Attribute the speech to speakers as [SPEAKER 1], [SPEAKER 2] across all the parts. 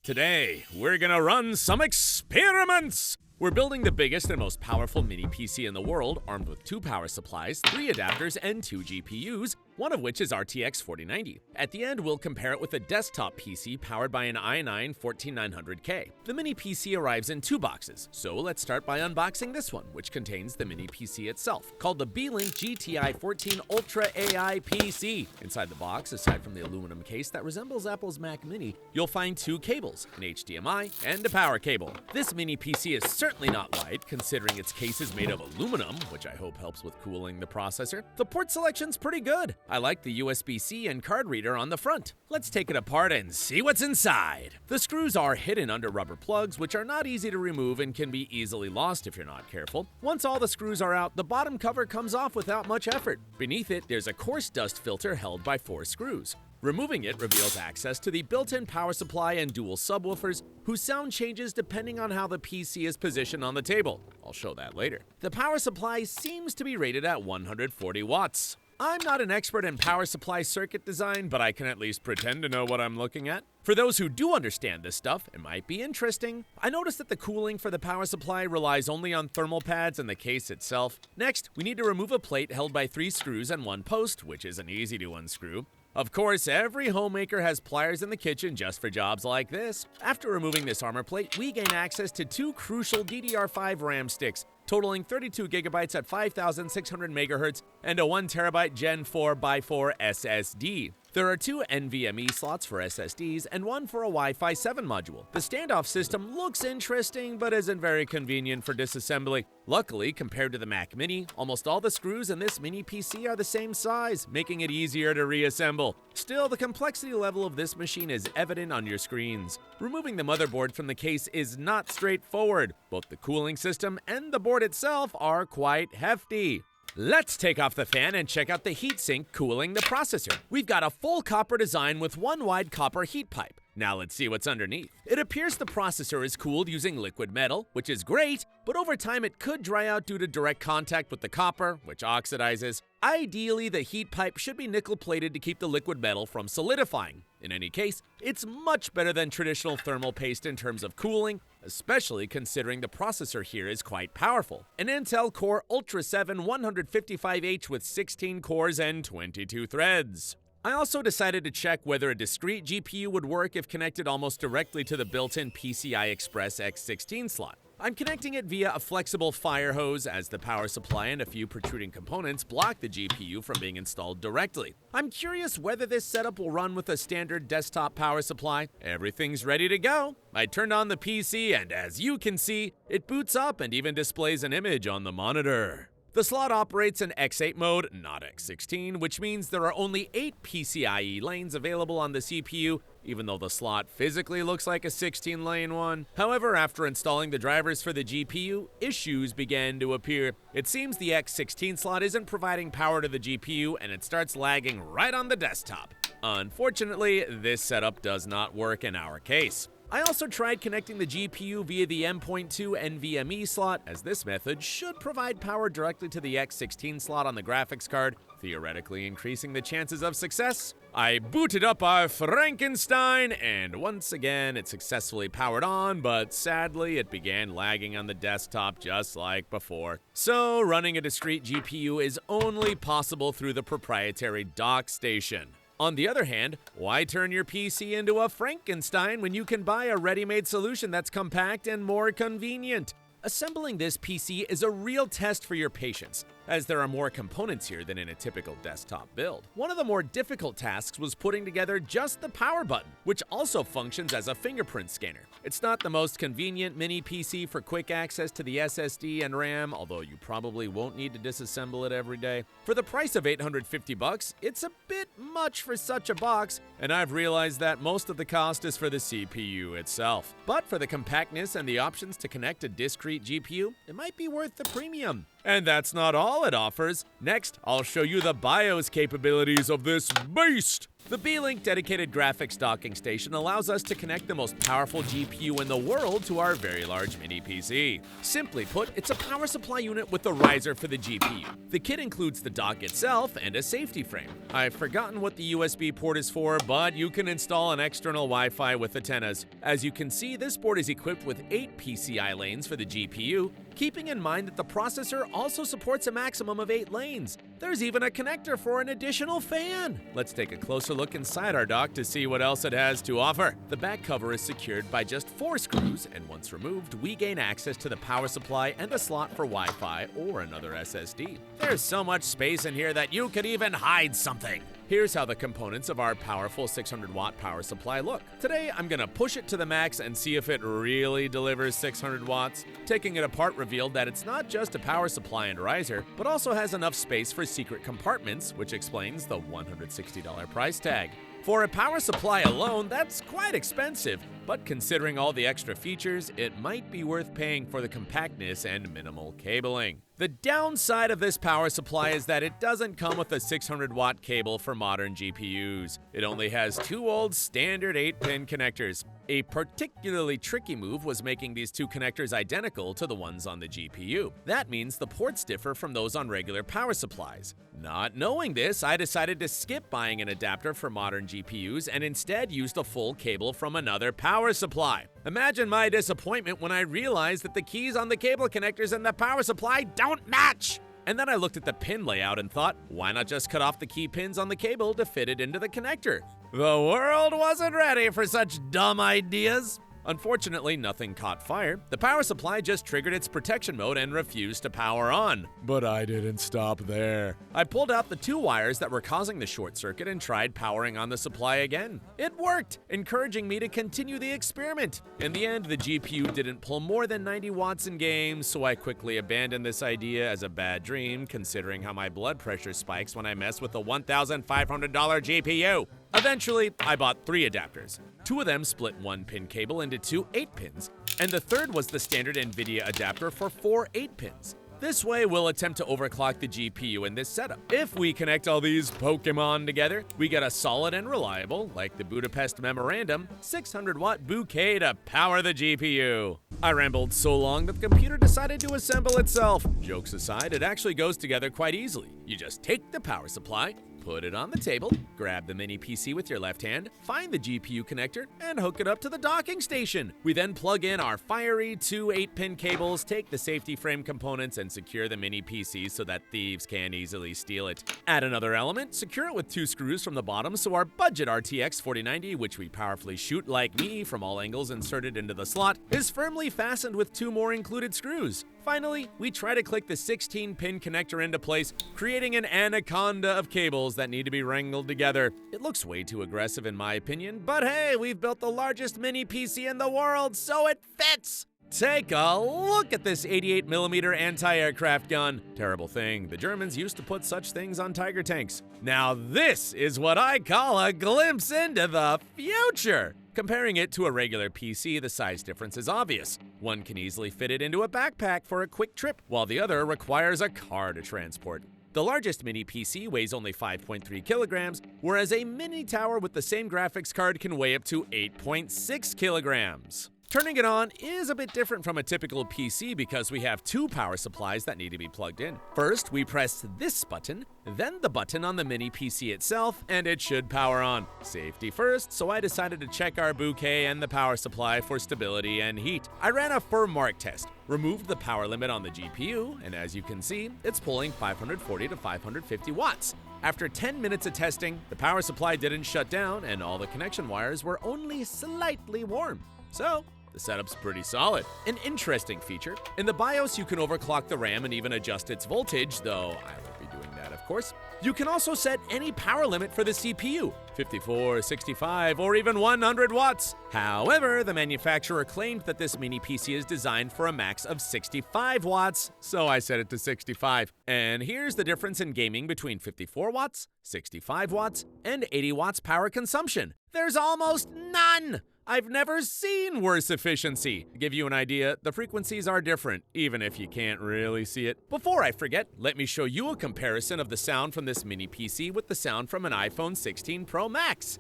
[SPEAKER 1] Today, we're gonna run some experiments! We're building the biggest and most powerful mini PC in the world, armed with 2 power supplies, 3 adapters, and 2 GPUs, one of which is RTX 4090. At the end, we'll compare it with a desktop PC powered by an i9-14900K. The mini PC arrives in 2 boxes, so let's start by unboxing this one, which contains the mini PC itself, called the Beelink GTI 14 Ultra AI PC. Inside the box, aside from the aluminum case that resembles Apple's Mac Mini, you'll find 2 cables, an HDMI and a power cable. This mini PC is certainly not light, considering its case is made of aluminum, which I hope helps with cooling the processor. The port selection's pretty good. I like the USB-C and card reader on the front. Let's take it apart and see what's inside. The screws are hidden under rubber plugs, which are not easy to remove and can be easily lost if you're not careful. Once all the screws are out, the bottom cover comes off without much effort. Beneath it, there's a coarse dust filter held by 4 screws. Removing it reveals access to the built-in power supply and dual subwoofers, whose sound changes depending on how the PC is positioned on the table. I'll show that later. The power supply seems to be rated at 140 watts. I'm not an expert in power supply circuit design, but I can at least pretend to know what I'm looking at. For those who do understand this stuff, it might be interesting. I noticed that the cooling for the power supply relies only on thermal pads and the case itself. Next, we need to remove a plate held by 3 screws and 1 post, which isn't easy to unscrew. Of course, every homemaker has pliers in the kitchen just for jobs like this. After removing this armor plate, we gain access to 2 crucial DDR5 RAM sticks, totaling 32 gigabytes at 5,600 megahertz and a 1 terabyte Gen 4x4 SSD. There are 2 NVMe slots for SSDs and 1 for a Wi-Fi 7 module. The standoff system looks interesting, but isn't very convenient for disassembly. Luckily, compared to the Mac Mini, almost all the screws in this mini PC are the same size, making it easier to reassemble. Still, the complexity level of this machine is evident on your screens. Removing the motherboard from the case is not straightforward. Both the cooling system and the board itself are quite hefty. Let's take off the fan and check out the heatsink cooling the processor. We've got a full copper design with 1 wide copper heat pipe. Now let's see what's underneath. It appears the processor is cooled using liquid metal, which is great, but over time it could dry out due to direct contact with the copper, which oxidizes. Ideally, the heat pipe should be nickel-plated to keep the liquid metal from solidifying. In any case, it's much better than traditional thermal paste in terms of cooling, especially considering the processor here is quite powerful. An Intel Core Ultra 7 155H with 16 cores and 22 threads. I also decided to check whether a discrete GPU would work if connected almost directly to the built-in PCI Express X16 slot. I'm connecting it via a flexible fire hose, as the power supply and a few protruding components block the GPU from being installed directly. I'm curious whether this setup will run with a standard desktop power supply. Everything's ready to go. I turned on the PC and as you can see, it boots up and even displays an image on the monitor. The slot operates in X8 mode, not X16, which means there are only 8 PCIe lanes available on the CPU, even though the slot physically looks like a 16-lane one. However, after installing the drivers for the GPU, issues began to appear. It seems the X16 slot isn't providing power to the GPU, and it starts lagging right on the desktop. Unfortunately, this setup does not work in our case. I also tried connecting the GPU via the M.2 NVMe slot, as this method should provide power directly to the X16 slot on the graphics card, theoretically increasing the chances of success. I booted up our Frankenstein, and once again it successfully powered on, but sadly it began lagging on the desktop just like before. So running a discrete GPU is only possible through the proprietary dock station. On the other hand, why turn your PC into a Frankenstein when you can buy a ready-made solution that's compact and more convenient? Assembling this PC is a real test for your patience, as there are more components here than in a typical desktop build. One of the more difficult tasks was putting together just the power button, which also functions as a fingerprint scanner. It's not the most convenient mini PC for quick access to the SSD and RAM, although you probably won't need to disassemble it every day. For the price of $850, it's a bit much for such a box, and I've realized that most of the cost is for the CPU itself. But for the compactness and the options to connect a discrete GPU, it might be worth the premium. And that's not all it offers. Next, I'll show you the BIOS capabilities of this beast. The B-Link dedicated graphics docking station allows us to connect the most powerful GPU in the world to our very large mini PC. Simply put, it's a power supply unit with a riser for the GPU. The kit includes the dock itself and a safety frame. I've forgotten what the USB port is for, but you can install an external Wi-Fi with antennas. As you can see, this board is equipped with 8 PCI lanes for the GPU, keeping in mind that the processor also supports a maximum of 8 lanes. There's even a connector for an additional fan. Let's take a closer look inside our dock to see what else it has to offer. The back cover is secured by just 4 screws, and once removed, we gain access to the power supply and a slot for Wi-Fi or another SSD. There's so much space in here that you could even hide something. Here's how the components of our powerful 600-watt power supply look. Today, I'm gonna push it to the max and see if it really delivers 600 watts. Taking it apart revealed that it's not just a power supply and riser, but also has enough space for secret compartments, which explains the $160 price tag. For a power supply alone, that's quite expensive, but considering all the extra features, it might be worth paying for the compactness and minimal cabling. The downside of this power supply is that it doesn't come with a 600-watt cable for modern GPUs. It only has 2 old standard 8-pin connectors. A particularly tricky move was making these 2 connectors identical to the ones on the GPU. That means the ports differ from those on regular power supplies. Not knowing this, I decided to skip buying an adapter for modern GPUs and instead used a full cable from another power supply. Imagine my disappointment when I realized that the keys on the cable connectors and the power supply don't match! And then I looked at the pin layout and thought, why not just cut off the key pins on the cable to fit it into the connector? The world wasn't ready for such dumb ideas. Unfortunately, nothing caught fire. The power supply just triggered its protection mode and refused to power on. But I didn't stop there. I pulled out the 2 wires that were causing the short circuit and tried powering on the supply again. It worked, encouraging me to continue the experiment. In the end, the GPU didn't pull more than 90 watts in games, so I quickly abandoned this idea as a bad dream, considering how my blood pressure spikes when I mess with the $1,500 GPU. Eventually, I bought 3 adapters. 2 of them split 1-pin cable into 2 8-pins, and the third was the standard NVIDIA adapter for 4 8-pins. This way, we'll attempt to overclock the GPU in this setup. If we connect all these Pokemon together, we get a solid and reliable, like the Budapest Memorandum, 600-watt bouquet to power the GPU. I rambled so long that the computer decided to assemble itself. Jokes aside, it actually goes together quite easily. You just take the power supply, put it on the table, grab the mini PC with your left hand, find the GPU connector, and hook it up to the docking station. We then plug in our fiery 2 8-pin cables, take the safety frame components, and secure the mini PC so that thieves can't easily steal it. Add another element, secure it with 2 screws from the bottom so our budget RTX 4090, which we powerfully shoot like me from all angles inserted into the slot, is firmly fastened with 2 more included screws. Finally, we try to click the 16-pin connector into place, creating an anaconda of cables that need to be wrangled together. It looks way too aggressive in my opinion, but hey, we've built the largest mini PC in the world, so it fits! Take a look at this 88mm anti-aircraft gun. Terrible thing, the Germans used to put such things on Tiger tanks. Now this is what I call a glimpse into the future! Comparing it to a regular PC, the size difference is obvious. One can easily fit it into a backpack for a quick trip, while the other requires a car to transport. The largest mini PC weighs only 5.3 kilograms, whereas a mini tower with the same graphics card can weigh up to 8.6 kilograms. Turning it on is a bit different from a typical PC because we have 2 power supplies that need to be plugged in. First, we press this button, then the button on the mini PC itself, and it should power on. Safety first, so I decided to check our bouquet and the power supply for stability and heat. I ran a firm mark test, removed the power limit on the GPU, and as you can see, it's pulling 540 to 550 watts. After 10 minutes of testing, the power supply didn't shut down and all the connection wires were only slightly warm. So, the setup's pretty solid. An interesting feature, in the BIOS you can overclock the RAM and even adjust its voltage, though I won't be doing that of course. You can also set any power limit for the CPU, 54, 65, or even 100 watts. However, the manufacturer claimed that this mini PC is designed for a max of 65 watts, so I set it to 65. And here's the difference in gaming between 54 watts, 65 watts, and 80 watts power consumption. There's almost none! I've never seen worse efficiency. To give you an idea, the frequencies are different, even if you can't really see it. Before I forget, let me show you a comparison of the sound from this mini PC with the sound from an iPhone 16 Pro Max.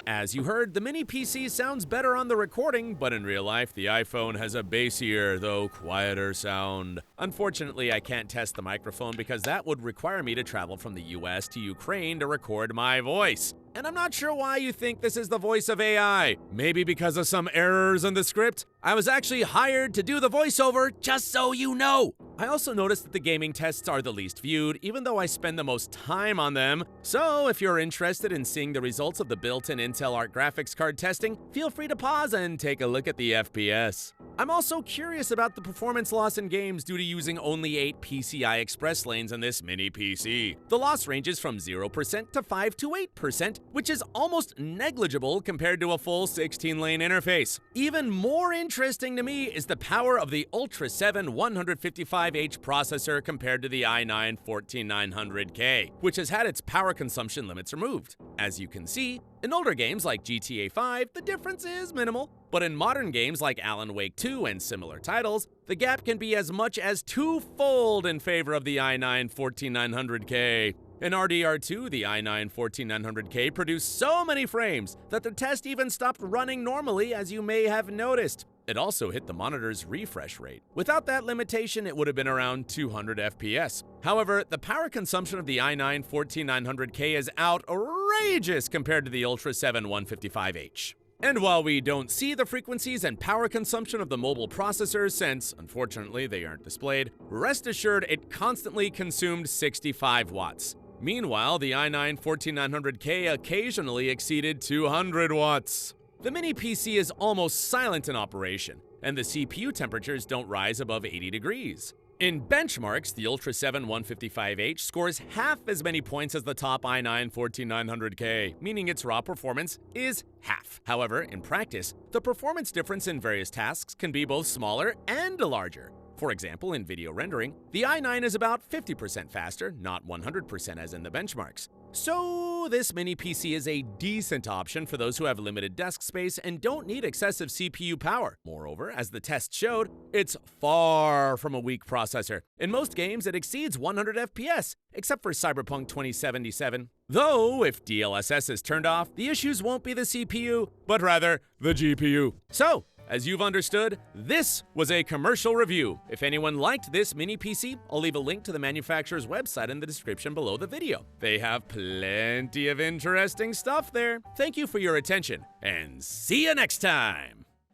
[SPEAKER 1] As you heard, the mini PC sounds better on the recording, but in real life, the iPhone has a bassier, though quieter sound. Unfortunately, I can't test the microphone because that would require me to travel from the US to Ukraine to record my voice. And I'm not sure why you think this is the voice of AI. Maybe because of some errors in the script? I was actually hired to do the voiceover, just so you know. I also noticed that the gaming tests are the least viewed, even though I spend the most time on them. So if you're interested in seeing the results of the built-in Intel Arc graphics card testing, feel free to pause and take a look at the FPS. I'm also curious about the performance loss in games due to using only 8 PCI Express lanes in this mini PC. The loss ranges from 0% to 5 to 8%, which is almost negligible compared to a full 16-lane interface. Even more interesting to me is the power of the Ultra 7 155H processor compared to the i9 14900K, which has had its power consumption limits removed. As you can see, in older games like GTA 5, the difference is minimal, but in modern games like Alan Wake 2 and similar titles, the gap can be as much as twofold in favor of the i9 14900K. In RDR2, the i9 14900K produced so many frames that the test even stopped running normally, as you may have noticed. It also hit the monitor's refresh rate. Without that limitation, it would have been around 200 FPS. However, the power consumption of the i9 14900K is outrageous compared to the Ultra 7 155H. And while we don't see the frequencies and power consumption of the mobile processors since, unfortunately, they aren't displayed, rest assured it constantly consumed 65 watts. Meanwhile, the i9 14900K occasionally exceeded 200 watts. The mini PC is almost silent in operation, and the CPU temperatures don't rise above 80 degrees. In benchmarks, the Ultra 7 155H scores half as many points as the top i9 14900K, meaning its raw performance is half. However, in practice, the performance difference in various tasks can be both smaller and larger. For example, in video rendering, the i9 is about 50% faster, not 100% as in the benchmarks. So this mini PC is a decent option for those who have limited desk space and don't need excessive CPU power. Moreover, as the test showed, it's far from a weak processor. In most games, it exceeds 100 FPS, except for Cyberpunk 2077. Though, if DLSS is turned off, the issues won't be the CPU, but rather the GPU. So, as you've understood, this was a commercial review. If anyone liked this mini PC, I'll leave a link to the manufacturer's website in the description below the video. They have plenty of interesting stuff there. Thank you for your attention, and see you next time!